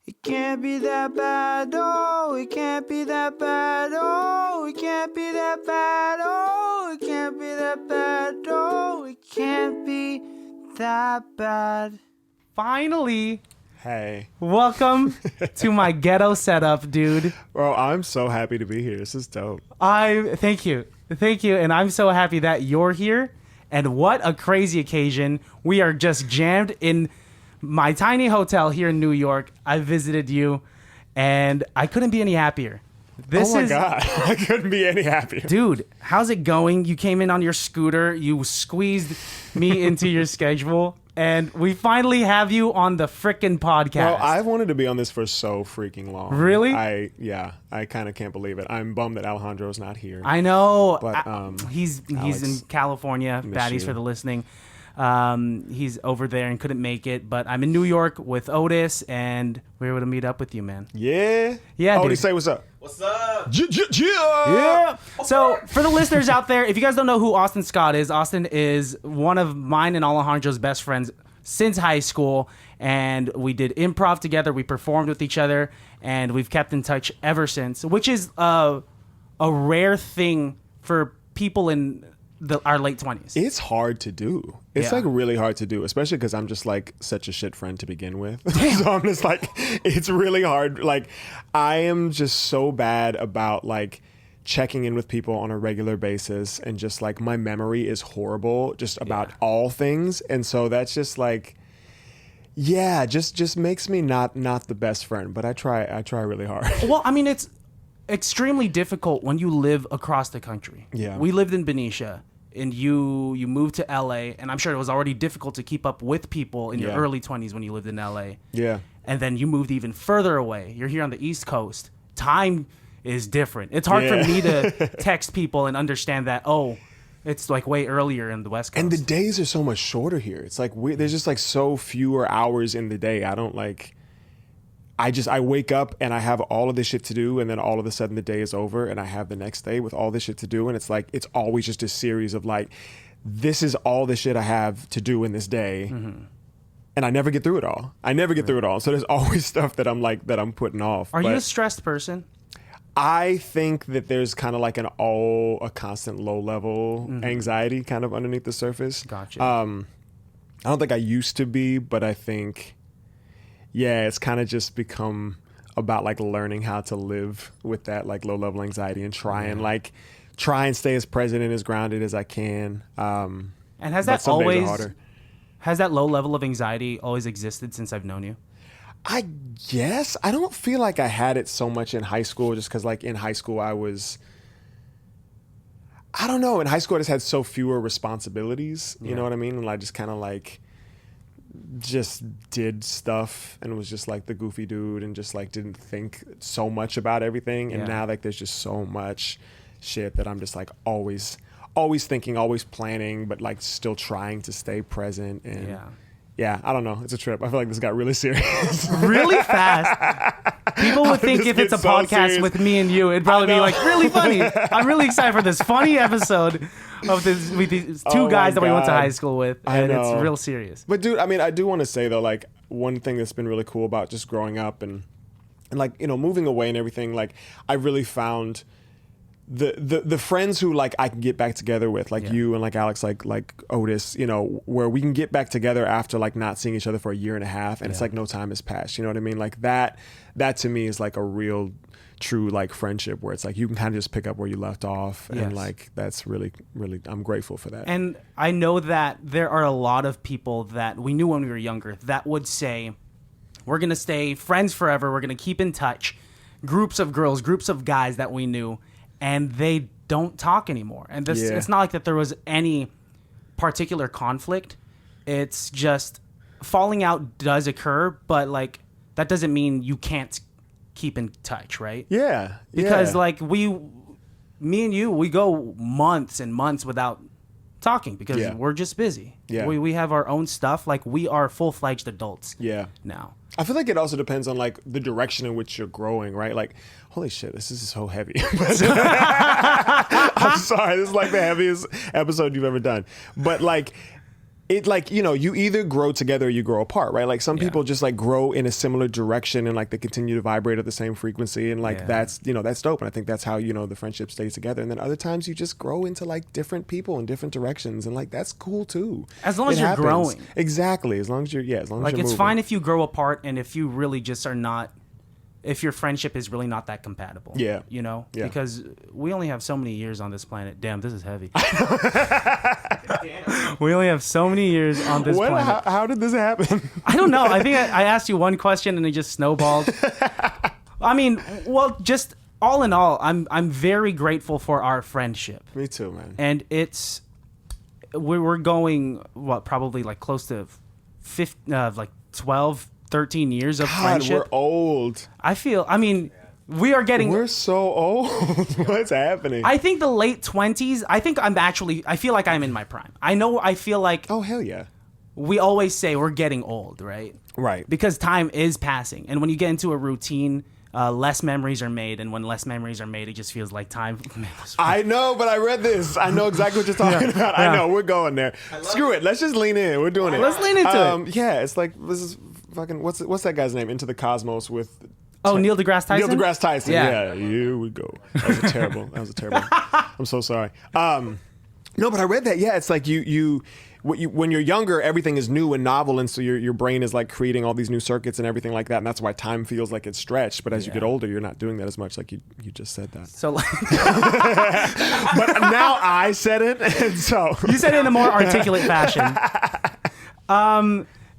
It can't be that bad, oh, it can't be that bad, oh, it can't be that bad, oh, it can't be that bad, oh, it can't be that bad. Finally, hey, welcome to my ghetto setup, dude. Bro, I'm so happy to be here. This is dope. Thank you, and I'm so happy that you're here. And what a crazy occasion. We are just jammed in my tiny hotel here in New York. I visited you, and I couldn't be any happier. Oh my God, I couldn't be any happier. Dude, how's it going? You came in on your scooter. You squeezed me into your schedule, and we finally have you on the frickin' podcast. Well, I've wanted to be on this for so freaking long. Really? I kind of can't believe it. I'm bummed that Alejandro's not here. I know. But he's in California. Baddies for the listening. He's over there and couldn't make it, but I'm in New York with Otis, and we were able to meet up with you, man. Yeah? Yeah, Otis, dude. say what's up. What's up? Yeah. So for the listeners out there, if you guys don't know who Austin Scott is, Austin is one of mine and Alejandro's best friends since high school, and we did improv together. We performed with each other, and we've kept in touch ever since, which is a rare thing for people in our late 20s. It's hard to do. It's like really hard to do, especially because I'm just like such a shit friend to begin with. So I'm just like, it's really hard. Like, I am just so bad about like checking in with people on a regular basis, and just like my memory is horrible just about all things. And so that's just like, just makes me not the best friend, but I try really hard. Well, I mean, it's extremely difficult when you live across the country. Yeah. We lived in Benicia, and you moved to LA, and I'm sure it was already difficult to keep up with people in your early 20s when you lived in LA. Yeah. And then you moved even further away. You're here on the East Coast. Time is different. It's hard for me to text people and understand that, it's like way earlier in the West Coast. And the days are so much shorter here. It's like there's just like so fewer hours in the day. I wake up and I have all of this shit to do, and then all of a sudden the day is over and I have the next day with all this shit to do, and it's like it's always just a series of like, this is all the shit I have to do in this day, and I never get through it all. So there's always stuff that I'm putting off. Are you a stressed person? I think that there's kind of like a constant low level anxiety kind of underneath the surface. Gotcha. I don't think I used to be, but I think, it's kind of just become about like learning how to live with that like low level anxiety and try and stay as present and as grounded as I can. And has that low level of anxiety always existed since I've known you? I guess I don't feel like I had it so much in high school, just because like in high school I don't know. In high school I just had so fewer responsibilities, you know what I mean? And I just kind of like just did stuff and was just like the goofy dude and just like didn't think so much about everything. And now like there's just so much shit that I'm just like always thinking, always planning, but like still trying to stay present. And yeah, I don't know. It's a trip. I feel like this got really serious. Really fast. People would think if it's a podcast serious with me and you, it'd probably be like really funny. I'm really excited for this funny episode of this with these two guys that we went to high school with, and it's real serious. But dude, I mean, I do want to say though, like one thing that's been really cool about just growing up and like, you know, moving away and everything, like I really found the friends who like I can get back together with, like you and like Alex, like Otis, you know, where we can get back together after like not seeing each other for a year and a half, and it's like no time has passed. You know what I mean? Like that to me is like a real true like friendship where it's like you can kind of just pick up where you left off, and like that's really I'm grateful for that. And I know that there are a lot of people that we knew when we were younger that would say, we're gonna stay friends forever, we're gonna keep in touch, groups of girls, groups of guys that we knew, and they don't talk anymore. And this it's not like that there was any particular conflict. It's just falling out does occur, but like that doesn't mean you can't keep in touch, right? Yeah. Because like me and you, we go months and months without talking because we're just busy. Yeah. We have our own stuff. Like we are full-fledged adults now. I feel like it also depends on like the direction in which you're growing, right? Like, holy shit, this is so heavy. I'm sorry, this is like the heaviest episode you've ever done. But like it like, you know, you either grow together or you grow apart, right? Like some people just like grow in a similar direction and like they continue to vibrate at the same frequency, and like that's, you know, that's dope. And I think that's how, you know, the friendship stays together. And then other times you just grow into like different people in different directions, and like that's cool too. As long as you're growing. Exactly. As long as you're as long as like you're it's moving. fine if you grow apart, and if you really just are not, if your friendship is really not that compatible. Yeah. You know? Yeah. Because we only have so many years on this planet. Damn, this is heavy. We only have so many years on this planet. How did this happen? I don't know. I think I asked you one question and it just snowballed. I mean, well, just all in all, I'm very grateful for our friendship. Me too, man. And we're going, probably like close to 12, 13 years of friendship. We're old. We are getting... We're so old. What's happening? I think the late 20s, I feel like I'm in my prime. I feel like... Oh, hell yeah. We always say we're getting old, right? Right. Because time is passing. And when you get into a routine, less memories are made. And when less memories are made, it just feels like time... I know, but I read this. I know exactly what you're talking about. I know. We're going there. Screw it. Let's just lean in. We're doing it. Let's lean into it. Yeah, it's like... This is fucking... What's that guy's name? Into the Cosmos with... Oh, Neil deGrasse Tyson? Neil deGrasse Tyson. Yeah, here we go. That was terrible. I'm so sorry. No, but I read that. Yeah, it's like when you're younger, everything is new and novel, and so your brain is like creating all these new circuits and everything like that, and that's why time feels like it's stretched. But as you get older, you're not doing that as much. Like you just said that. So, like, but now I said it, and so you said it in a more articulate fashion.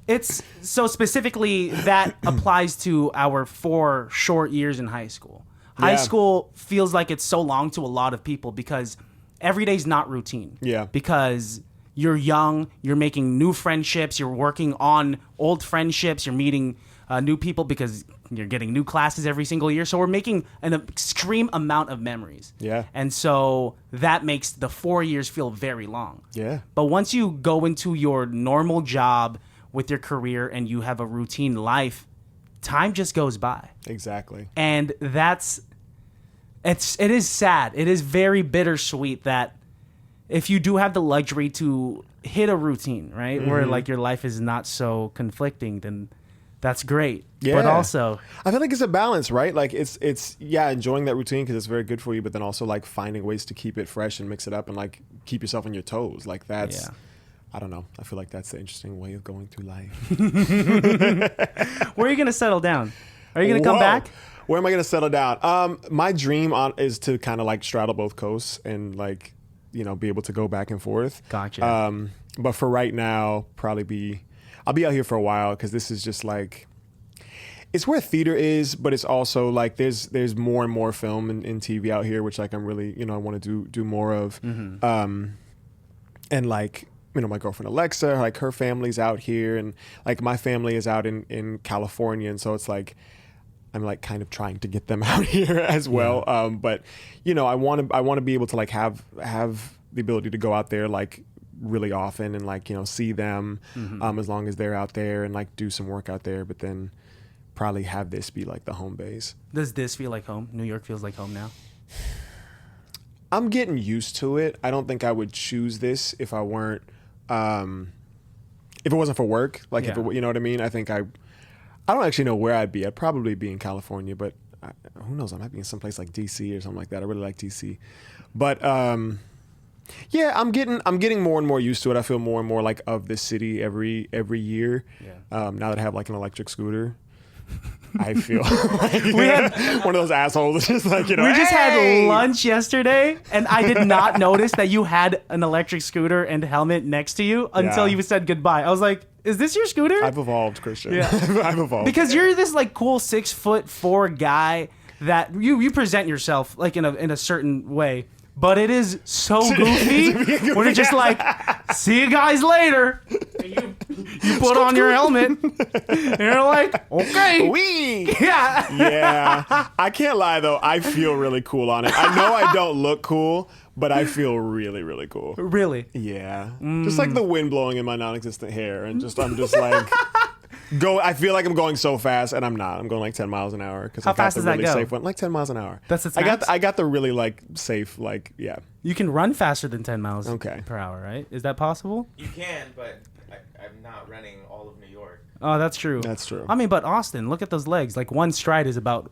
It's so specifically that applies to our 4 short years in high school. High school feels like it's so long to a lot of people because every day's not routine. Yeah. Because you're young, you're making new friendships, you're working on old friendships, you're meeting new people because you're getting new classes every single year. So we're making an extreme amount of memories. Yeah. And so that makes the 4 years feel very long. Yeah. But once you go into your normal job with your career and you have a routine life, time just goes by. Exactly. And it is sad. It is very bittersweet that if you do have the luxury to hit a routine, right, where like your life is not so conflicting, then that's great. Yeah. But also, I feel like it's a balance, right? Like it's enjoying that routine because it's very good for you, but then also like finding ways to keep it fresh and mix it up and like keep yourself on your toes. Like that's... Yeah. I don't know. I feel like that's the interesting way of going through life. Where are you going to settle down? Are you going to come back? Where am I going to settle down? My dream is to kind of like straddle both coasts and like, you know, be able to go back and forth. Gotcha. But for right now, I'll be out here for a while because this is just like, it's where theater is, but it's also like there's more and more film and TV out here, which like I'm really, you know, I want to do more of. And like, you know, my girlfriend Alexa, like her family's out here, and like my family is out in California, and so it's like I'm like kind of trying to get them out here as well. Yeah. But you know, I want to be able to like have the ability to go out there like really often and like, you know, see them as long as they're out there and like do some work out there, but then probably have this be like the home base. Does this feel like home? New York feels like home now? I'm getting used to it. I don't think I would choose this if I weren't, if it wasn't for work. Like, if it, you know what I mean? I think I don't actually know where I'd be. I'd probably be in California, but who knows? I might be in someplace like DC or something like that. I really like DC. But yeah, I'm getting more and more used to it. I feel more and more like of this city every year. Yeah. Now that I have like an electric scooter. I feel like we had one of those assholes just like, you know, we just had lunch yesterday and I did not notice that you had an electric scooter and helmet next to you until you said goodbye. I was like, is this your scooter? I've evolved, Christian. Yeah. I've evolved. Because you're this like cool 6'4" guy that you present yourself like in a certain way. But it is so goofy when you're just like, see you guys later. And you put on your helmet. And you're like, okay. Wee. Yeah. Yeah. I can't lie, though. I feel really cool on it. I know I don't look cool, but I feel really, really cool. Really? Yeah. Just like the wind blowing in my non-existent hair. And I'm just like... I feel like I'm going so fast, and I'm not. I'm going like 10 miles an hour because I got the really safe one. Like 10 miles an hour. That's its max? I got the really like safe yeah. You can run faster than 10 miles Okay. per hour, right? Is that possible? You can, but I'm not running all of New York. Oh, that's true. That's true. I mean, but Austin, look at those legs. Like one stride is about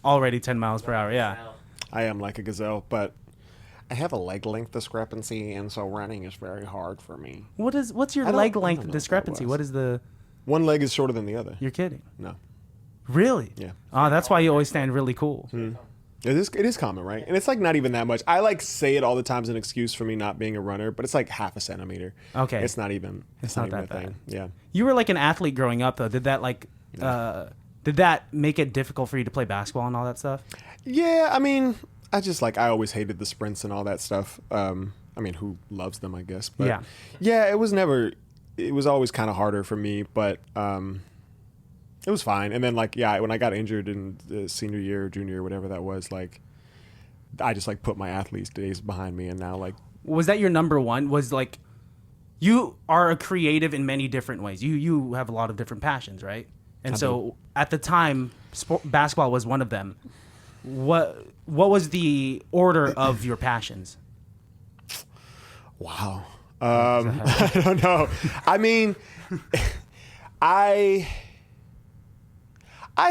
already 10 miles per hour. Yeah. I am like a gazelle, but I have a leg length discrepancy, and so running is very hard for me. What's your I don't- leg I don't length know what that discrepancy? was. What is the? One leg is shorter than the other. You're kidding. No. Really? Yeah. Oh, that's why you always stand really cool. It is common, right? And it's like not even that much. I like say it all the time as an excuse for me not being a runner, but it's like half a centimeter. Okay. It's not even. It's not not even that a thing. Yeah. You were like an athlete growing up, though. Did that did that make it difficult for you to play basketball and all that stuff? Yeah. I mean, I always hated the sprints and all that stuff. I mean, who loves them? I guess. But Yeah. Yeah. It was always kind of harder for me, but it was fine. And then when I got injured in the senior year, junior year, whatever that was, like I just like put my athlete's days behind me, and now like. Was that your number one? Was like, you are a creative in many different ways. You have a lot of different passions, right? And so at the time, basketball was one of them. What was the order of your passions? Wow. I don't know. I mean, I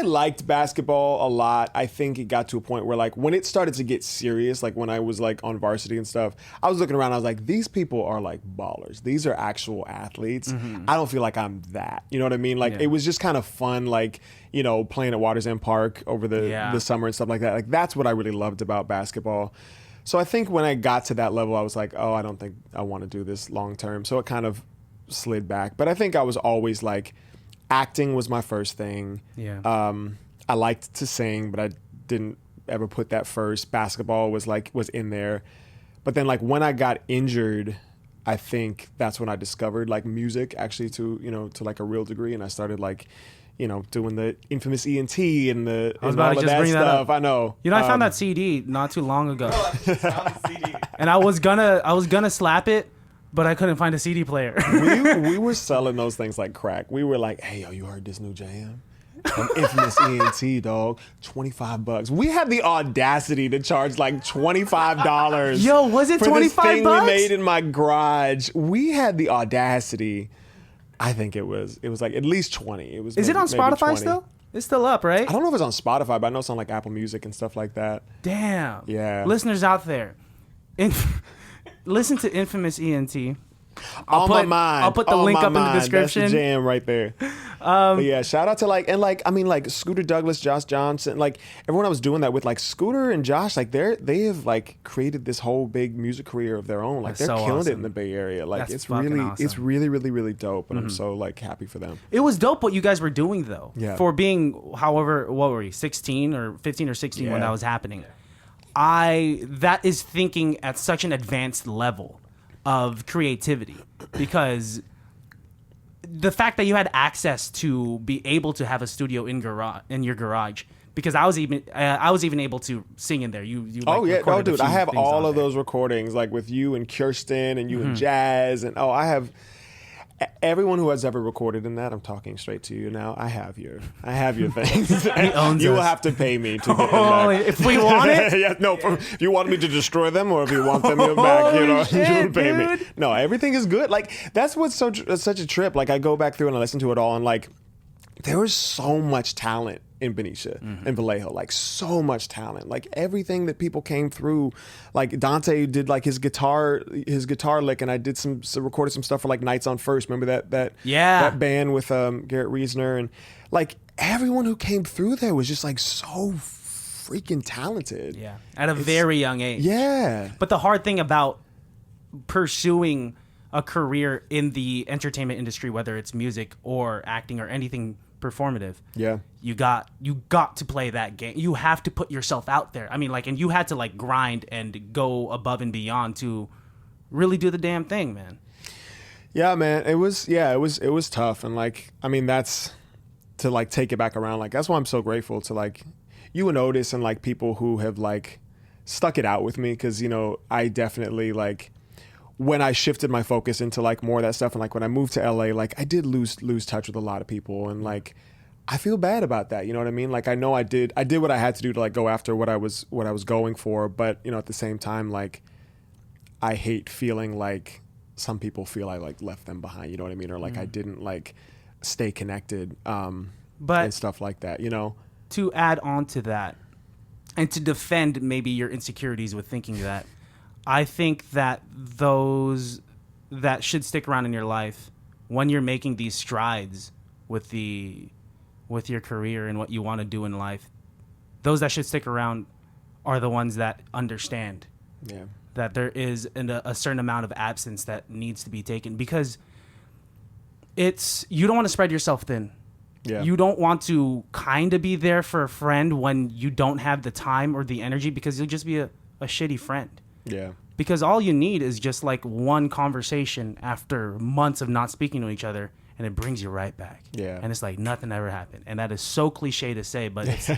liked basketball a lot. I think it got to a point where like when it started to get serious, like when I was like on varsity and stuff, I was looking around, I was like, these people are like ballers. These are actual athletes. I don't feel like I'm that. You know what I mean? Like it was just kind of fun, like, you know, playing at Waters End Park over the summer and stuff like that. Like that's what I really loved about basketball. So I think when I got to that level, I was like, oh, I don't think I want to do this long term. So it kind of slid back. But I think I was always like, acting was my first thing. Yeah. I liked to sing, but I didn't ever put that first. Basketball was in there. But then like when I got injured, I think that's when I discovered like music actually to like a real degree. And I started like, you know, doing the infamous ENT and the I was and about all to of just that bring that stuff. up. I know. You know, I found that CD not too long ago, CD. and I was gonna slap it, but I couldn't find a CD player. we were selling those things like crack. We were like, hey, yo, you heard this new jam? From infamous ENT, dog. $25. We had the audacity to charge like $25. Yo, was it for this $25? thing we made in my garage? We had the audacity. I think it was like at least 20. It was. Is it on maybe Spotify 20. still? It's still up, right? I don't know if it's on Spotify, but I know it's on like Apple Music and stuff like that. Damn. Yeah. Listeners out there, listen to Infamous ENT. My mind. I'll put the link up in the description. That's the jam right there. But yeah, shout out to like Scooter Douglas, Josh Johnson, like everyone I was doing that with, like Scooter and Josh, like they have like created this whole big music career of their own. Like That's they're so killing it awesome. in the Bay Area. Like That's it's fucking really awesome. it's really really really dope, and I'm so like happy for them. It was dope what you guys were doing though. Yeah. For being, however, what were you, 16 or 15 or 16 when Yeah. that was happening? That is thinking at such an advanced level of creativity, because the fact that you had access to be able to have a studio in your garage, because I was even able to sing in there. You Oh like, yeah, no recorded a dude, I few have things all on of there. those recordings, like with you and Kirsten and you and Jazz, and I have everyone who has ever recorded in that. I'm talking straight to you now. I have your things. owns You will us. have to pay me to get them Oh, back. if we want it. Yeah, no. If you want me to destroy them, or if you want them back, you know, Holy shit, you will pay me. dude. No, everything is good. Like that's what's such a trip. Like I go back through and I listen to it all, and like there was so much talent in Benicia and Vallejo, like so much talent, like everything that people came through. Like Dante did like his guitar lick, and I did recorded some stuff for like Nights on First. Remember that band with Garrett Reisner, and like everyone who came through there was just like so freaking talented. Yeah, at a very young age. Yeah. But the hard thing about pursuing a career in the entertainment industry, whether it's music or acting or anything performative, Yeah. you got to play that game. You have to put yourself out there. I mean, like, and you had to like grind and go above and beyond to really do the damn thing, man. Yeah, man. It was tough, and like I mean that's to like take it back around. Like that's why I'm so grateful to like you and Otis and like people who have like stuck it out with me, because you know I definitely like when I shifted my focus into like more of that stuff, and like when I moved to LA, like I did lose touch with a lot of people, and like I feel bad about that. You know what I mean? Like I know I did what I had to do to like go after what I was going for, but you know, at the same time, like I hate feeling like some people feel I like left them behind. You know what I mean? Or like I didn't like stay connected, but and stuff like that. You know. To add on to that, and to defend maybe your insecurities with thinking that, I think that those that should stick around in your life when you're making these strides with your career and what you want to do in life, those that should stick around are the ones that understand that there is a certain amount of absence that needs to be taken, because you don't want to spread yourself thin. Yeah. You don't want to kind of be there for a friend when you don't have the time or the energy, because you'll just be a shitty friend. Yeah. Because all you need is just like one conversation after months of not speaking to each other, and it brings you right back. Yeah. And it's like nothing ever happened. And that is so cliche to say, but it's,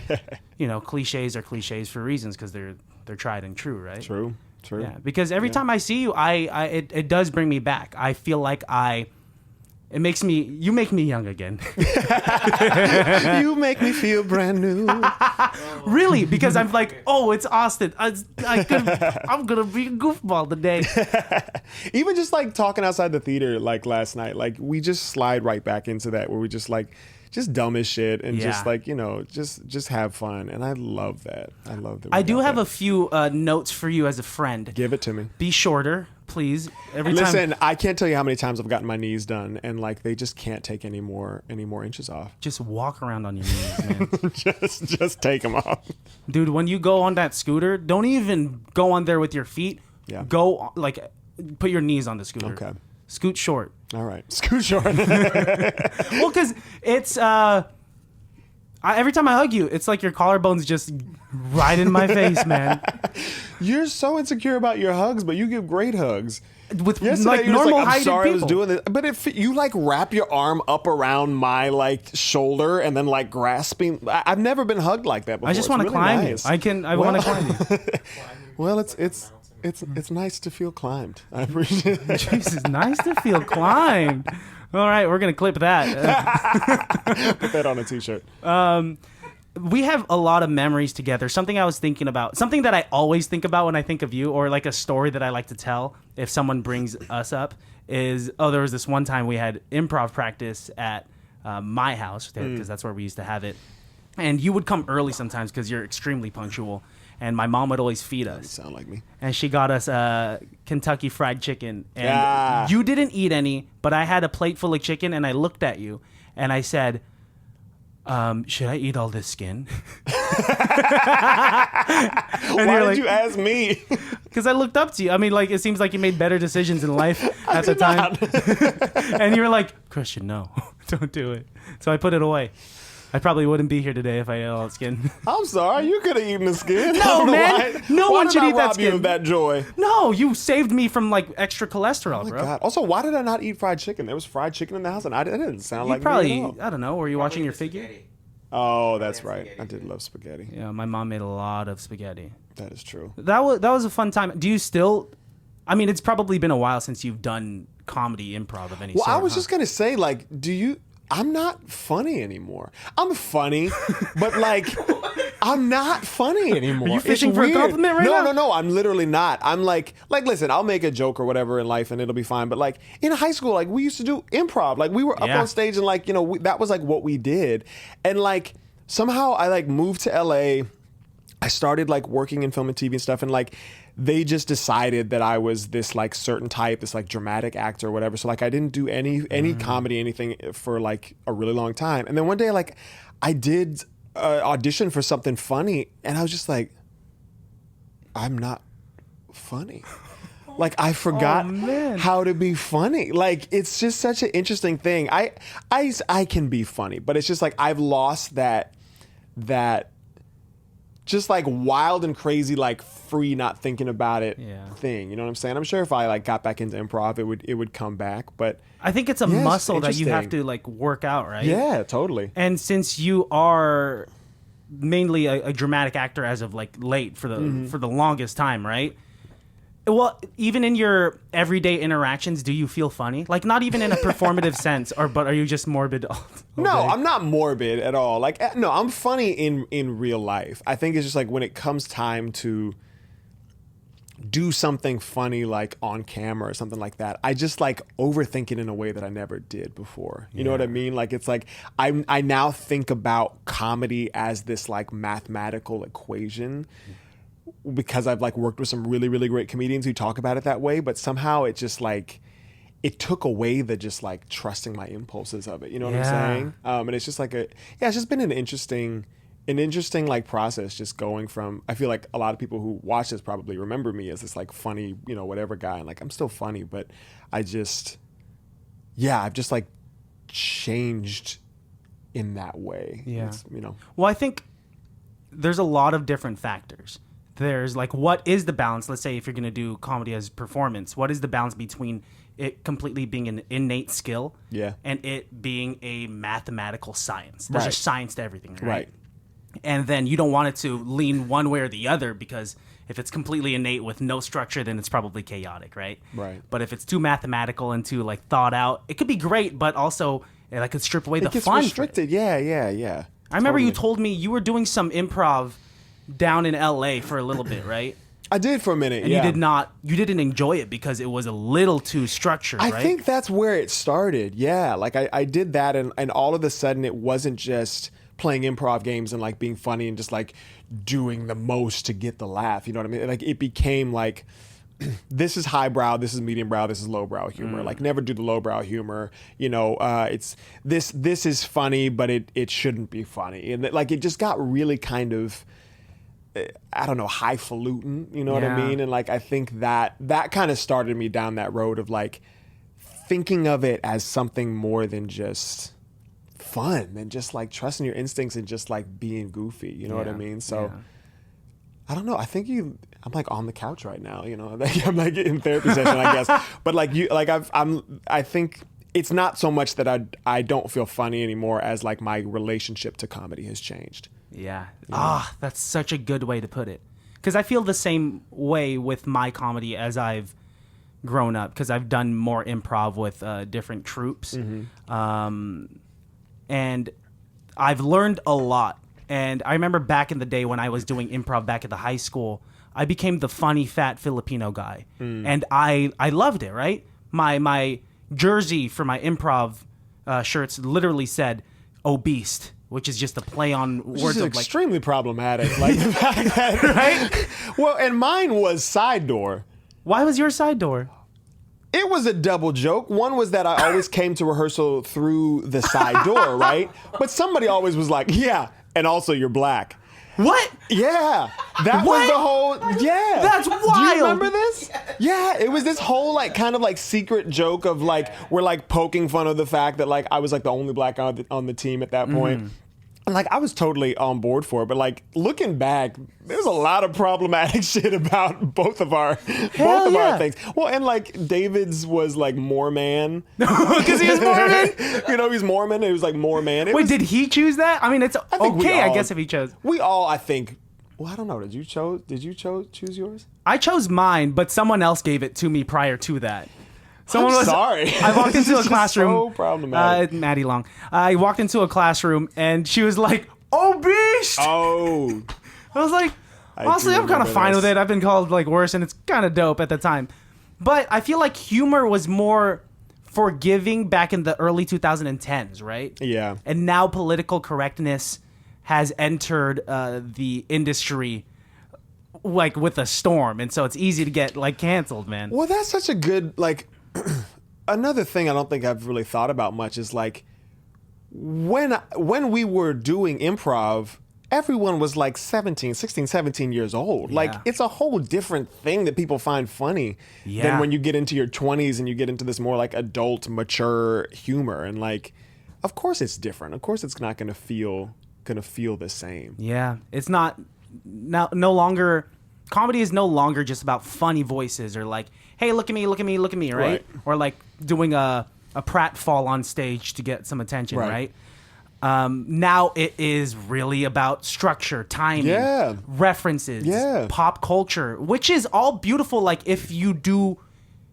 cliches are cliches for reasons, because they're tried and true, right? True. Yeah. Because every time I see you, it does bring me back. I feel like you make me young again. You make me feel brand new. Really? Because I'm like, oh, it's Austin. I'm going to be a goofball today. Even just like talking outside the theater, like last night, like we just slide right back into that, where we just like, just dumb as shit, and just like, just have fun. And I love that. I love that. I do have a few notes for you as a friend. Give it to me. Be shorter, please. Listen, I can't tell you how many times I've gotten my knees done, and like they just can't take any more inches off. Just walk around on your knees, man. just take them off. Dude, when you go on that scooter, don't even go on there with your feet. Yeah. Go, like, put your knees on the scooter. Okay. Scoot short. All right. Scoot short. Well, because it's every time I hug you, it's like your collarbone's just right in my face, man. You're so insecure about your hugs, but you give great hugs. With yesterday, like you're normal just like, I'm heighted sorry people. I was doing this, but if you like wrap your arm up around my like shoulder and then like grasping, I've never been hugged like that before. I just want to really climb nice. you. I want to climb you. Well, it's nice to feel climbed. I appreciate it. Jesus, nice to feel climbed. All right, we're gonna clip that. Put that on a t-shirt. We have a lot of memories together. Something I was thinking about, something that I always think about when I think of you, or like a story that I like to tell if someone brings us up, is, there was this one time we had improv practice at my house, because that's where we used to have it. And you would come early sometimes because you're extremely punctual. And my mom would always feed us. Sound like me. And she got us Kentucky Fried Chicken. And you didn't eat any, but I had a plate full of chicken, and I looked at you, and I said, should I eat all this skin? Why did you ask me? Because I looked up to you. I mean, like, it seems like you made better decisions in life at the time. And you were like, Christian, no, don't do it. So I put it away. I probably wouldn't be here today if I ate all that skin. I'm sorry, you could have eaten the skin. No, man. No one should eat that rob you skin. of that joy? No, you saved me from like extra cholesterol, Oh my bro. God. Also, why did I not eat fried chicken? There was fried chicken in the house, and that didn't sound You like probably, me at all. I don't know, were you watching your figure? Spaghetti. Oh, that's right. spaghetti I did too. love spaghetti. Yeah, my mom made a lot of spaghetti. That is true. That was a fun time. Do you still? I mean, it's probably been a while since you've done comedy improv of any Well, sort. I was just gonna say, like, I'm not funny anymore. I'm funny, but like, I'm not funny anymore. Are you fishing It's for a weird. compliment right now? No, I'm literally not. I'm like, listen, I'll make a joke or whatever in life and it'll be fine. But like in high school, like we used to do improv. Like we were up on stage and like, that was like what we did. And like somehow I like moved to LA. I started like working in film and TV and stuff, and like they just decided that I was this like certain type, this like dramatic actor or whatever. So like I didn't do any comedy, anything for like a really long time. And then one day like I did audition for something funny, and I was just like, I'm not funny. Like I forgot how to be funny. Like it's just such an interesting thing. I can be funny, but it's just like I've lost that just like wild and crazy, like free, not thinking about it thing. You know what I'm saying? I'm sure if I like got back into improv, it would come back. But I think it's a muscle that you have to like work out, right? Yeah, totally. And since you are mainly a dramatic actor as of like late for the longest time, right? Well, even in your everyday interactions, do you feel funny? Like, not even in a performative sense, but are you just morbid? No, I'm not morbid at all. Like, no, I'm funny in real life. I think it's just like when it comes time to do something funny, like on camera or something like that, I just like overthink it in a way that I never did before. You know what I mean? Like, it's like I now think about comedy as this like mathematical equation, because I've like worked with some really, really great comedians who talk about it that way, but somehow it just like, it took away the just like trusting my impulses of it. You know what I'm saying? And it's just like it's just been an interesting like process, just going from, I feel like a lot of people who watch this probably remember me as this like funny, you know, whatever guy. And like, I'm still funny, but I've just like changed in that way. Yeah. It's, you know. Well, I think there's a lot of different factors. There's like, what is the balance? Let's say if you're going to do comedy as performance, what is the balance between it completely being an innate skill and it being a mathematical science? There's a science to everything, right? And then you don't want it to lean one way or the other, because if it's completely innate with no structure, then it's probably chaotic, right? Right. But if it's too mathematical and too like thought out, it could be great, but also it could strip away the fun. It gets restricted. Yeah. I remember you told me you were doing some improv down in LA for a little bit, right? I did for a minute, and you didn't enjoy it because it was a little too structured, right? I think that's where it started. Yeah, like I did that, and all of a sudden it wasn't just playing improv games and like being funny and just like doing the most to get the laugh. You know what I mean? Like, it became like, this is highbrow, this is medium brow, this is lowbrow humor. Like, never do the lowbrow humor. You know, it's this is funny, but it shouldn't be funny. And like, it just got really kind of, I don't know, highfalutin, you know what I mean? And like, I think that kind of started me down that road of like thinking of it as something more than just fun, and just like trusting your instincts and just like being goofy, you know what I mean? So I don't know, I think I'm like on the couch right now, you know, I'm like in therapy session, I guess. But like I think it's not so much that I don't feel funny anymore as like my relationship to comedy has changed. Yeah. That's such a good way to put it. Because I feel the same way with my comedy as I've grown up, because I've done more improv with different troupes. And I've learned a lot. And I remember back in the day when I was doing improv back at the high school, I became the funny, fat Filipino guy. And I loved it, right? My jersey for my improv shirts literally said obese, which is just a play on words of like extremely problematic. Like the fact that, right? Well, and mine was side door. Why was your side door? It was a double joke. One was that I always came to rehearsal through the side door, right? But somebody always was like, yeah, and also you're black. What? Yeah. That was the whole, That's wild. Do you remember this? Yeah, it was this whole like kind of like secret joke of like, we're like poking fun of the fact that like I was like the only black guy on the team at that point. And like, I was totally on board for it, but like looking back, there's a lot of problematic shit about both of our our things. Well, and like David's was like more man because he was Mormon. You know, he's Mormon. It was like more man. Wait, did he choose that? I mean, it's okay, I guess, if he chose. We all, I think. Well, I don't know. Did you choose yours? I chose mine, but someone else gave it to me prior to that. Sorry. I walked into a classroom. So problematic. Maddie Long. I walked into a classroom and she was like, obese. Oh. I was like, honestly, I'm kind of fine with it. I've been called like worse, and it's kind of dope at the time. But I feel like humor was more forgiving back in the early 2010s, right? Yeah. And now political correctness has entered the industry like with a storm, and so it's easy to get like canceled, man. Well, that's such a good like. Another thing I don't think I've really thought about much is like when we were doing improv, everyone was like 16, 17 years old. Yeah. Like, it's a whole different thing that people find funny than when you get into your 20s and you get into this more like adult, mature humor. And like, of course it's different. Of course it's not going to feel the same. Yeah, it's not no longer. Comedy is no longer just about funny voices or like, hey, look at me, right? Or like doing a pratfall on stage to get some attention, right? Now it is really about structure, timing, references, pop culture, which is all beautiful. Like if you do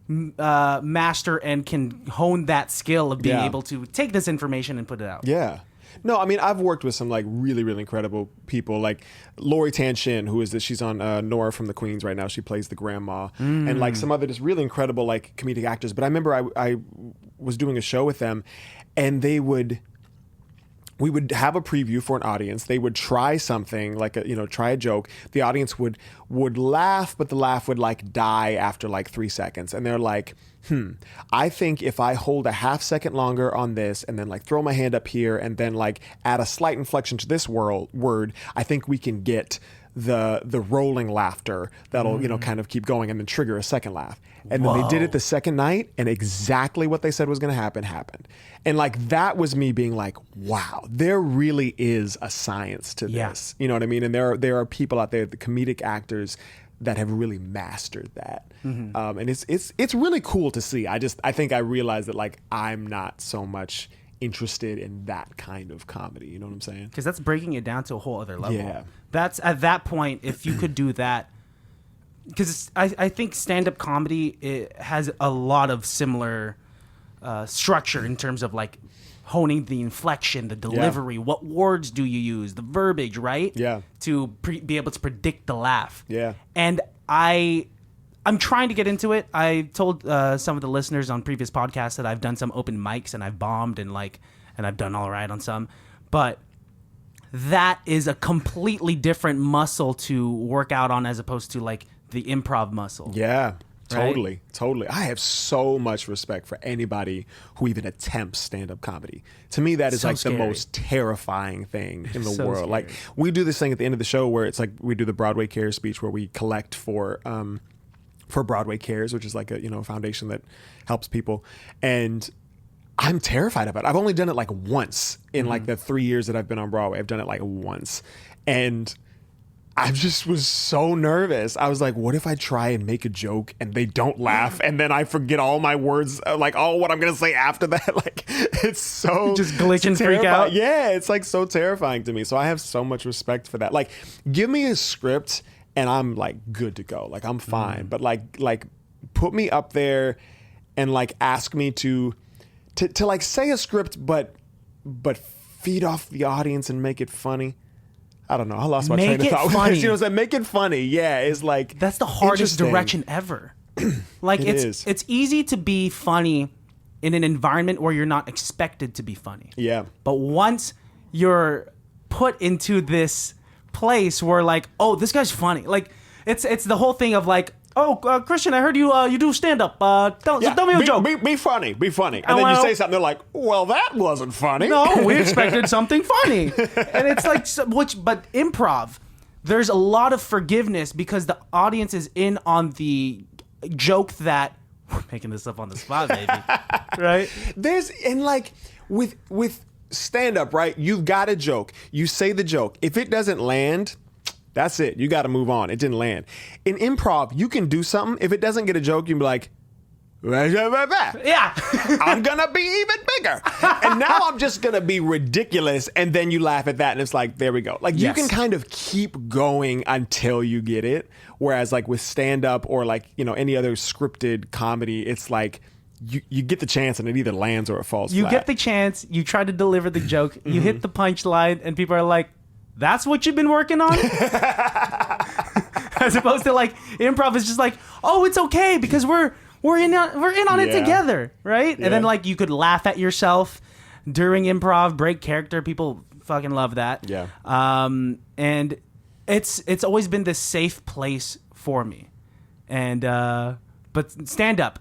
master and can hone that skill of being able to take this information and put it out. Yeah. No, I mean, I've worked with some like really, really incredible people, like Lori Tan Shin, who is she's on Nora from the Queens right now. She plays the grandma, and like some other just really incredible like comedic actors. But I remember I was doing a show with them, and we would have a preview for an audience. They would try something like try a joke. The audience would laugh, but the laugh would like die after like 3 seconds. And they're like, I think if I hold a half second longer on this and then like throw my hand up here and then like add a slight inflection to this word, I think we can get the rolling laughter that'll, kind of keep going and then trigger a second laugh. And then they did it the second night, and exactly what they said was going to happen happened. And like that was me being like, wow, there really is a science to this. You know what I mean? And there are people out there, the comedic actors, that have really mastered that. And it's really cool to see. I think I realized that like I'm not so much interested in that kind of comedy. You know what I'm saying? Because that's breaking it down to a whole other level. Yeah. That's at that point, if you could do that, because I think stand-up comedy, it has a lot of similar structure in terms of like honing the inflection, the delivery, what words do you use, the verbiage, right? Yeah. To be able to predict the laugh. Yeah. And I'm trying to get into it. I told some of the listeners on previous podcasts that I've done some open mics and I've bombed and I've done all right on some, but that is a completely different muscle to work out on as opposed to like the improv muscle. Yeah. Totally, right? totally. I have so much respect for anybody who even attempts stand-up comedy. To me, that is like the most terrifying thing in the world. Scary. Like we do this thing at the end of the show where it's like we do the Broadway Cares speech where we collect for Broadway Cares, which is like a foundation that helps people. And I'm terrified of it. I've only done it like once in like the 3 years that I've been on Broadway. I've done it like once, and I just was so nervous. I was like, what if I try and make a joke and they don't laugh and then I forget all my words, like, what I'm going to say after that? Like, it's so... Just glitch and freak out? Yeah, it's like so terrifying to me. So I have so much respect for that. Like, give me a script and I'm like good to go. Like, I'm fine. But like put me up there and like ask me to like say a script but feed off the audience and make it funny. I don't know. I lost my train of thought. Funny. You know what I'm saying? Make it funny. Yeah, it's like that's the hardest direction ever. Like it's easy to be funny in an environment where you're not expected to be funny. Yeah. But once you're put into this place where like, oh, this guy's funny. Like it's the whole thing of like, oh, Christian, I heard you do stand up. Tell me a joke. Be funny. And then you say something. They're like, well, that wasn't funny. No, we expected something funny. And it's like, but improv, there's a lot of forgiveness because the audience is in on the joke that we're making this up on the spot, baby. Right? And like with stand up, right? You've got a joke. You say the joke. If it doesn't land, that's it. You got to move on. It didn't land. In improv, you can do something. If it doesn't get a joke, you can be like, yeah, I'm going to be even bigger. And now I'm just going to be ridiculous. And then you laugh at that. And it's like, there we go. Like you can kind of keep going until you get it. Whereas like with stand up or like, any other scripted comedy, it's like you get the chance and it either lands or it falls flat. You get the chance. You try to deliver the joke. You hit the punchline and people are like, that's what you've been working on? As opposed to like improv is just like, oh, it's okay because we're in on it together, right? Yeah. And then like you could laugh at yourself during improv, break character. People fucking love that. Yeah. And it's always been this safe place for me. And but stand up,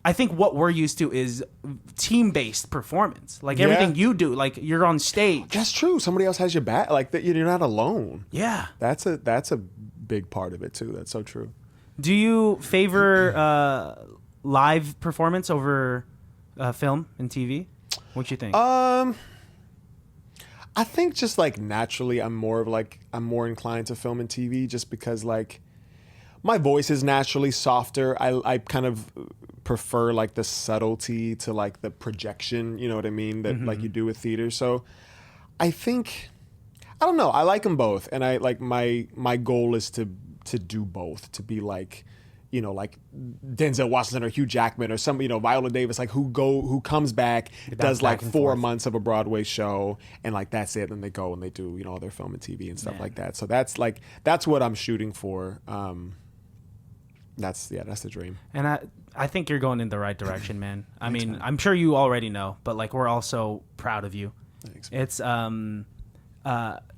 I think what we're used to is team-based performance. Like everything you do, like you're on stage. That's true. Somebody else has your back. Like that, you're not alone. Yeah. That's a big part of it too. That's so true. Do you favor live performance over film and TV? What you think? I think just like naturally I'm more inclined to film and TV just because like my voice is naturally softer. I kind of prefer like the subtlety to like the projection, you know what I mean, that like you do with theater. So I think, I don't know, I like them both, and I like my goal is to do both, to be like, you know, like Denzel Washington or Hugh Jackman or some, you know, Viola Davis, like who comes back, does like 4 months of a Broadway show, and like that's it, and they go and they do, you know, their film and TV and stuff like that. So that's what I'm shooting for. That's the dream. And I think you're going in the right direction, man. I mean, I'm sure you already know, but like we're also proud of you. Thanks. It's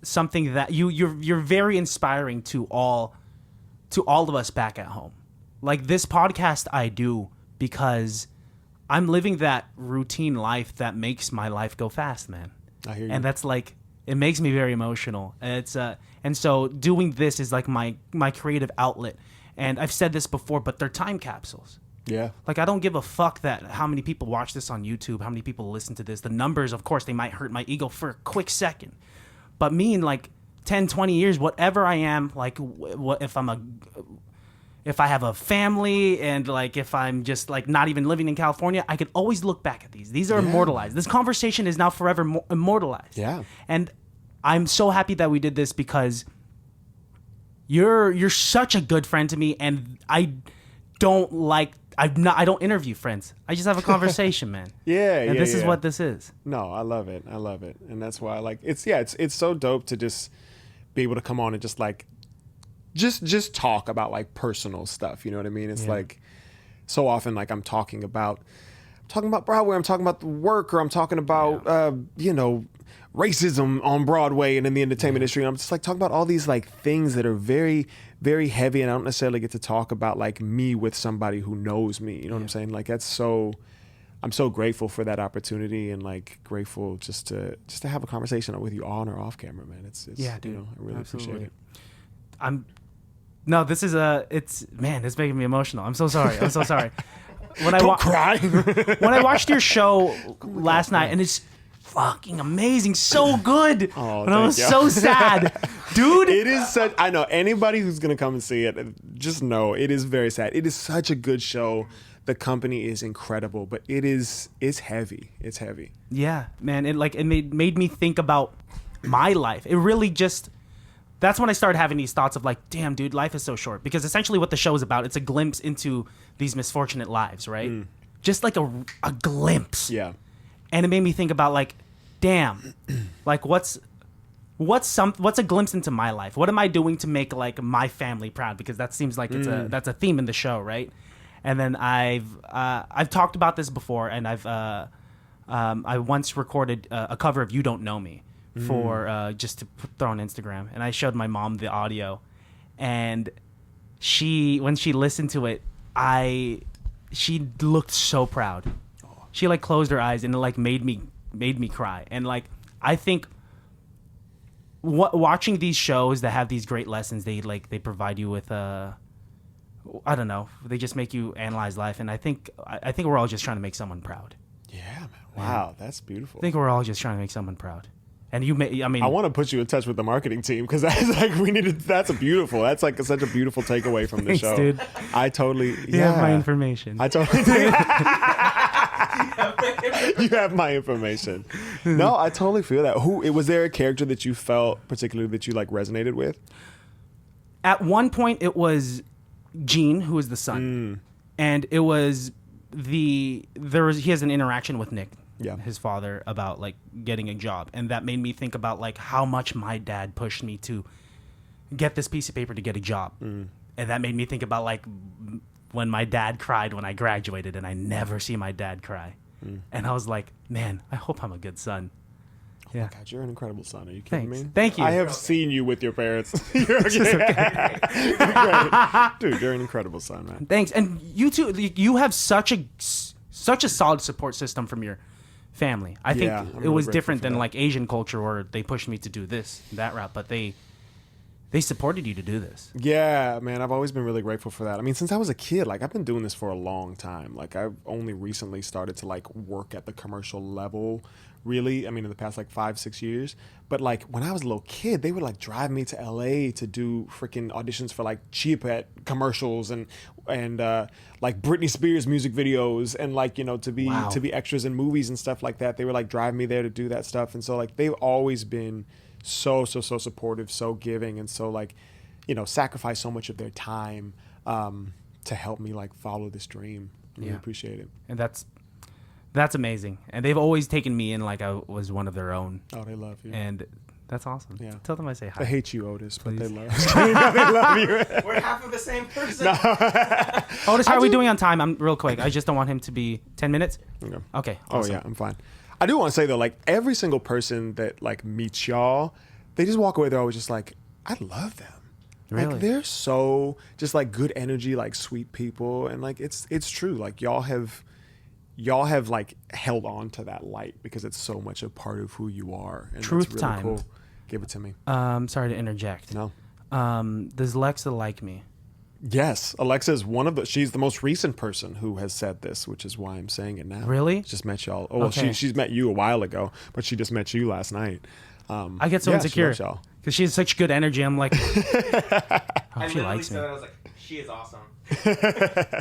something that you're very inspiring to all of us back at home. Like this podcast I do because I'm living that routine life that makes my life go fast, man. I hear you. And that's like, it makes me very emotional. And it's and so doing this is like my creative outlet. And I've said this before, but they're time capsules. Yeah. Like I don't give a fuck that how many people watch this on YouTube, how many people listen to this. The numbers, of course, they might hurt my ego for a quick second. But me in like 10, 20 years, whatever I am, like what if I have a family and like if I'm just like not even living in California, I could always look back at these. These are immortalized. This conversation is now forever immortalized. Yeah. And I'm so happy that we did this because you're such a good friend to me, and I don't interview friends. I just have a conversation, man. And this is what this is. No, I love it. And that's why I like it's so dope to just be able to come on and just like just talk about like personal stuff, you know what I mean? It's like so often like I'm talking about Broadway, I'm talking about the work, or I'm talking about you know, racism on Broadway and in the entertainment industry. And I'm just like talking about all these like things that are very, very heavy, and I don't necessarily get to talk about like me with somebody who knows me. You know what I'm saying? Like I'm so grateful for that opportunity, and like grateful just to have a conversation with you on or off camera, man. It's dude, you know, I really appreciate it. It's making me emotional. I'm so sorry. When Cry. When I watched your show last night, and it's fucking amazing, so good. Oh, and I was so sad, dude. It is such. I know anybody who's gonna come and see it, just know it is very sad. It is such a good show. The company is incredible, but it's heavy. It's heavy. Yeah, man. It made me think about my life. It really just. That's when I started having these thoughts of like, damn, dude, life is so short. Because essentially what the show is about, it's a glimpse into these misfortunate lives, right? Just like a glimpse. Yeah. And it made me think about like, damn, like what's a glimpse into my life? What am I doing to make like my family proud? Because that seems like that's a theme in the show, right? And then I've talked about this before, and I once recorded a cover of "You Don't Know Me" for just to throw on Instagram, and I showed my mom the audio, and when she listened to it, she looked so proud. She like closed her eyes, and it like made me cry. And like I think watching these shows that have these great lessons, they provide you with I don't know, they just make you analyze life. And I think we're all just trying to make someone proud. Yeah, man. Wow, that's beautiful. I think we're all just trying to make someone proud. And I want to put you in touch with the marketing team, because that's like that's like such a beautiful takeaway from the Thanks, show. Dude. I totally You have my information. I totally You have my information. No, I totally feel that. Was there a character that you felt particularly that you like resonated with? At one point it was Gene, who is the son. And it was he has an interaction with Nick. Yeah. His father, about like getting a job, and that made me think about like how much my dad pushed me to get this piece of paper to get a job. And that made me think about like when my dad cried when I graduated, and I never see my dad cry. And I was like, man, I hope I'm a good son. Oh my God, you're an incredible son. Are you kidding me? Thank you. I have seen you with your parents. You're okay. Dude, you're an incredible son, man. Thanks. And you too, you have such a solid support system from your family. I think it was different than like Asian culture, where they pushed me to do that route, but they They supported you to do this. Yeah, man, I've always been really grateful for that. I mean, since I was a kid, like I've been doing this for a long time. Like I've only recently started to like work at the commercial level, really. I mean, in the past like 5-6 years. But like when I was a little kid, they would like drive me to LA to do freaking auditions for like Chia Pet commercials and like Britney Spears music videos and like, you know, to be extras in movies and stuff like that. They would like drive me there to do that stuff. And so like they've always been so supportive, so giving, and so like, you know, sacrifice so much of their time to help me like follow this dream. Really appreciate it. And that's amazing. And they've always taken me in like I was one of their own. Oh, they love you. And that's awesome. Yeah. Tell them I say hi. They hate you, Otis, Please. but they love they love you. We're half of the same person. Otis, how are we doing on time? I'm real quick. I just don't want him to be 10 minutes. Okay. Awesome. Oh yeah, I'm fine. I do want to say though, like every single person that like meets y'all, they just walk away. They're always just like, I love them. Really? Like they're so just like good energy, like sweet people, and like it's true. Like y'all have like held on to that light because it's so much a part of who you are. And Truth really time. Cool. Give it to me. Sorry to interject. No. Does Lexa like me? Yes, Alexa is she's the most recent person who has said this, which is why I'm saying it now. Really? Just met y'all. Oh, well, Okay. she's met you a while ago, but she just met you last night. I get so insecure because she has such good energy. I'm like, I she literally likes said me. that, I was like, she is awesome.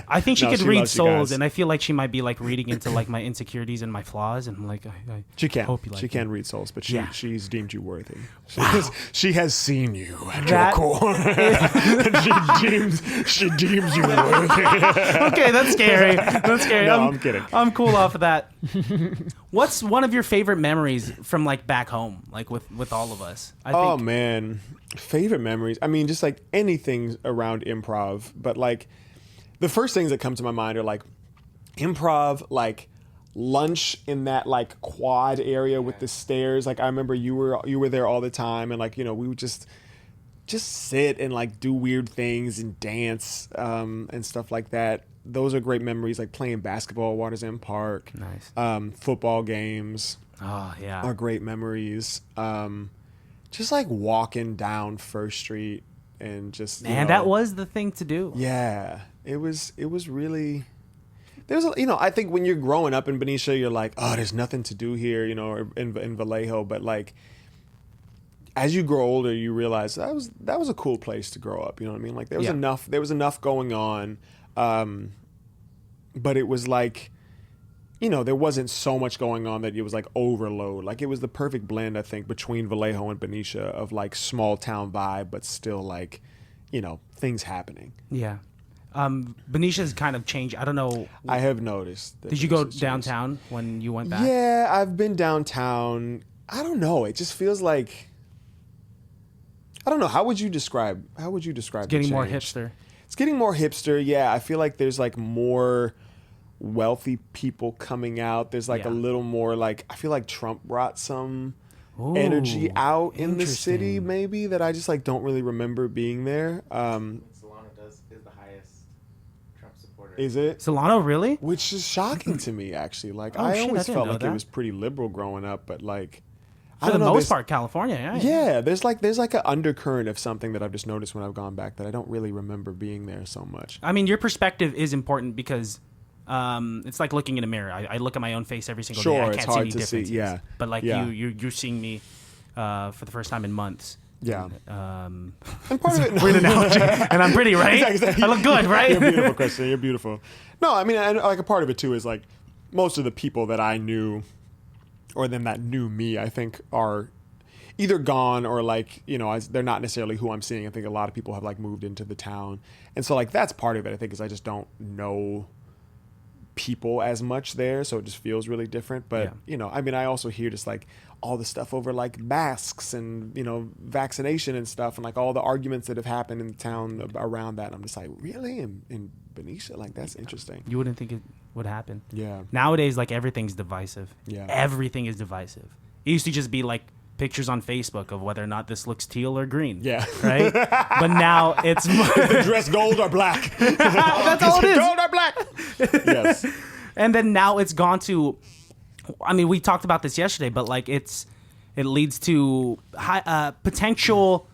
I think she No, could she read loves you souls, guys. and I feel like she might be like reading into like my insecurities and my flaws, and I'm like, I She can. hope you like She me. can read souls, but she's deemed you worthy. She has seen you at That your core. she deems you worthy. Okay, that's scary. That's scary. No, I'm kidding. I'm cool off of that. What's one of your favorite memories from like back home, like with all of us? Oh man, favorite memories. I mean, just like anything around improv, but like the first things that come to my mind are like improv, like lunch in that like quad area with the stairs. Like I remember you were there all the time, and like, you know, we would just sit and like do weird things and dance and stuff like that. Those are great memories. Like playing basketball at Waters End Park. Nice. Football games. Oh yeah. Are great memories. Just like walking down First Street and just That was the thing to do. Yeah, it was really. There's I think when you're growing up in Benicia, you're like, oh, there's nothing to do here, you know, or in Vallejo. But like, as you grow older, you realize that was a cool place to grow up. You know what I mean? Like there was enough going on, but it was like, you know, there wasn't so much going on that it was like overload. Like it was the perfect blend, I think, between Vallejo and Benicia of like small town vibe, but still like, you know, things happening. Yeah. Benicia's kind of changed. I don't know. I have noticed. Did you go downtown when you went back? Yeah, I've been downtown. I don't know. It just feels like, I don't know. How would you describe Getting the more change? hipster. It's getting more hipster. Yeah, I feel like there's like more wealthy people coming out. There's like a little more like, I feel like Trump brought some energy out in the city, maybe, that I just like don't really remember being there. Solano is the highest Trump supporter. Is it? Solano, really? Which is shocking to me, actually. Like Oh, I shit, I always didn't felt know like that. it was pretty liberal growing up, but like For the most part, California. Yeah. Yeah, there's like an undercurrent of something that I've just noticed when I've gone back that I don't really remember being there so much. I mean, your perspective is important because it's like looking in a mirror. I look at my own face every single day. I Sure, can't it's see hard any to see, differences. yeah. But like Yeah. you're seeing me for the first time in months. Yeah. And part of it, weird analogy. And I'm pretty, right? Exactly. I look good, right? You're beautiful, Christian. You're beautiful. No, I mean, and like a part of it too is like most of the people that I knew, or them that knew me, I think are either gone or like, you know, they're not necessarily who I'm seeing. I think a lot of people have like moved into the town, and so like that's part of it. I think is I just don't know people as much there, so it just feels really different. But you know, I mean, I also hear just like all the stuff over like masks and, you know, vaccination and stuff, and like all the arguments that have happened in the town around that. And I'm just like, really, in Benicia? Like that's interesting. You wouldn't think it would happen. Yeah. Nowadays, like everything's divisive. Yeah. Everything is divisive. It used to just be like pictures on Facebook of whether or not this looks teal or green. Yeah. Right? But now it's Dress gold or black. That's all it is. Gold or black. Yes. And then now it's gone to, I mean, we talked about this yesterday, but like it leads to potential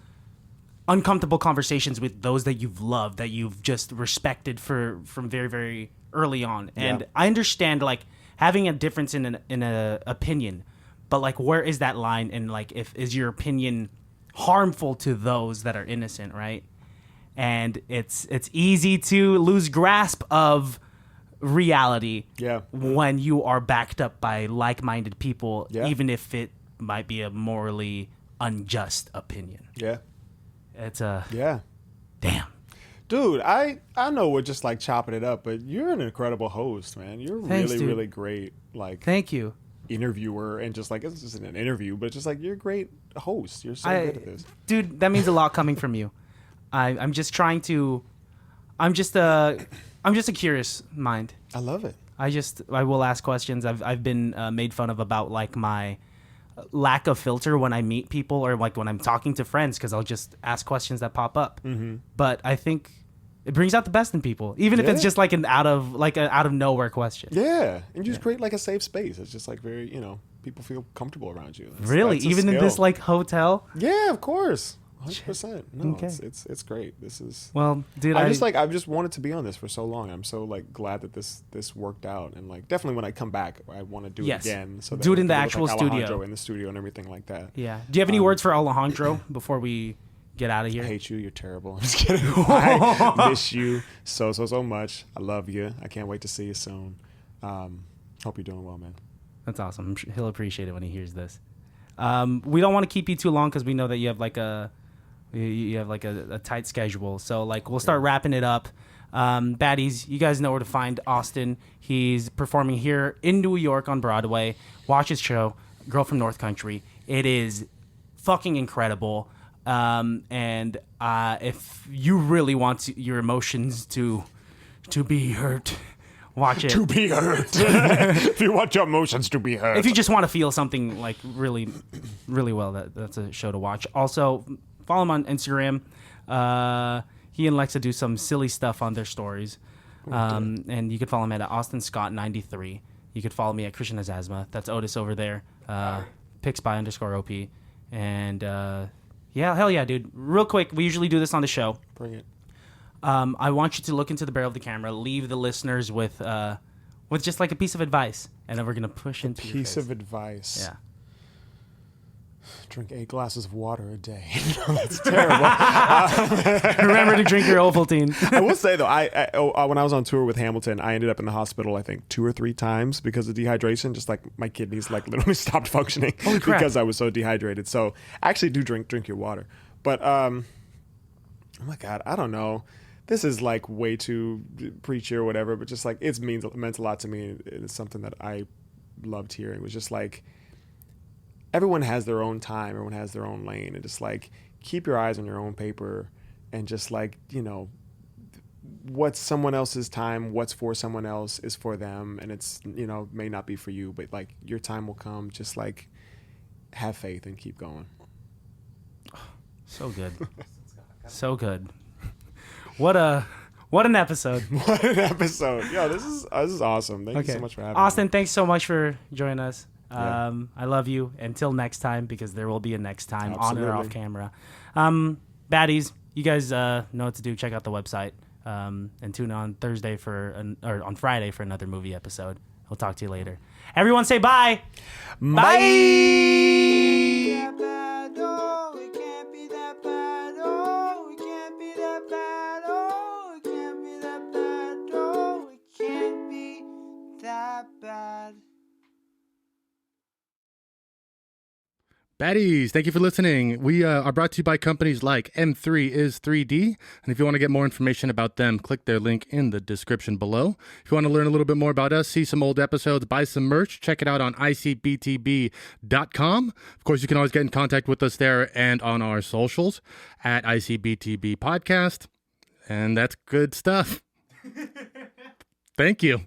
uncomfortable conversations with those that you've loved, that you've just respected from very, very early on. And I understand like having a difference in a opinion, but like where is that line? And like is your opinion harmful to those that are innocent, right? And it's easy to lose grasp of reality when you are backed up by like-minded people, even if it might be a morally unjust opinion. It's damn. Dude, I know we're just like chopping it up, but you're an incredible host, man. You're Thanks, really, dude. really great. Like, Thank you. Interviewer, and just like, it's just an interview, but just like, you're a great host. You're so good at this. Dude, that means a lot coming from you. I'm just a curious mind. I love it. I will ask questions. I've been made fun of about like my lack of filter when I meet people or like when I'm talking to friends, because I'll just ask questions that pop up. But I think it brings out the best in people, even if it's just like an out of nowhere question. Yeah, and you just create like a safe space. It's just like very, people feel comfortable around you. Really, even in this like hotel. Yeah, of course. 100%. No, Okay. It's great. This is dude. I've just wanted to be on this for so long. I'm so like glad that this worked out, and like definitely when I come back, I want to do it again. So that do it in the with, actual like, studio, Alejandro in the studio and everything like that. Yeah. Do you have any words for Alejandro before we get out of here? I hate you. You're terrible. I'm just kidding. I miss you so much. I love you. I can't wait to see you soon. Hope you're doing well, man. That's awesome. I'm sure he'll appreciate it when he hears this. We don't want to keep you too long because we know that you have like a tight schedule. So like we'll start wrapping it up. Baddies, you guys know where to find Austin. He's performing here in New York on Broadway. Watch his show, Girl from North Country. It is fucking incredible. And if you really want your emotions to be hurt, watch it. To be hurt. If you want your emotions to be hurt. If you just want to feel something like really, really well, that's a show to watch. Also, follow him on Instagram. He and Lexa do some silly stuff on their stories. And you can follow him at AustinScott93. You could follow me at Christian Has Asthma. That's Otis over there. Pixby_OP. And hell yeah, dude. Real quick, we usually do this on the show. Bring it. I want you to look into the barrel of the camera, leave the listeners with just like a piece of advice, and then we're going to push into your face. Piece of advice. Yeah. Drink 8 glasses of water a day. No, that's terrible. Remember to drink your Ovaltine. I will say, though, I when I was on tour with Hamilton, I ended up in the hospital, I think, 2 or 3 times because of dehydration. Just like my kidneys like literally stopped functioning because I was so dehydrated. So actually do drink your water. But, oh my God, I don't know. This is like way too preachy or whatever, but just like it meant a lot to me. It's something that I loved hearing. It was just like, everyone has their own time. Everyone has their own lane. And just like, keep your eyes on your own paper and just like, what's someone else's time, what's for someone else is for them. And it's, may not be for you, but like your time will come. Just like have faith and keep going. So good. So good. What an episode. What an episode. Yo, this is awesome. Thank you so much for having me. Austin, thanks so much for joining us. Yeah. I love you. Until next time, because there will be a next time. Absolutely. On and off camera. Baddies, you guys know what to do. Check out the website. And tune on Thursday or on Friday for another movie episode. We'll talk to you later. Everyone say bye. Bye. Baddies, thank you for listening. We are brought to you by companies like M3 is 3D. And if you want to get more information about them, click their link in the description below. If you want to learn a little bit more about us, see some old episodes, buy some merch, check it out on ICBTB.com. Of course, you can always get in contact with us there and on our socials at ICBTB Podcast. And that's good stuff. Thank you.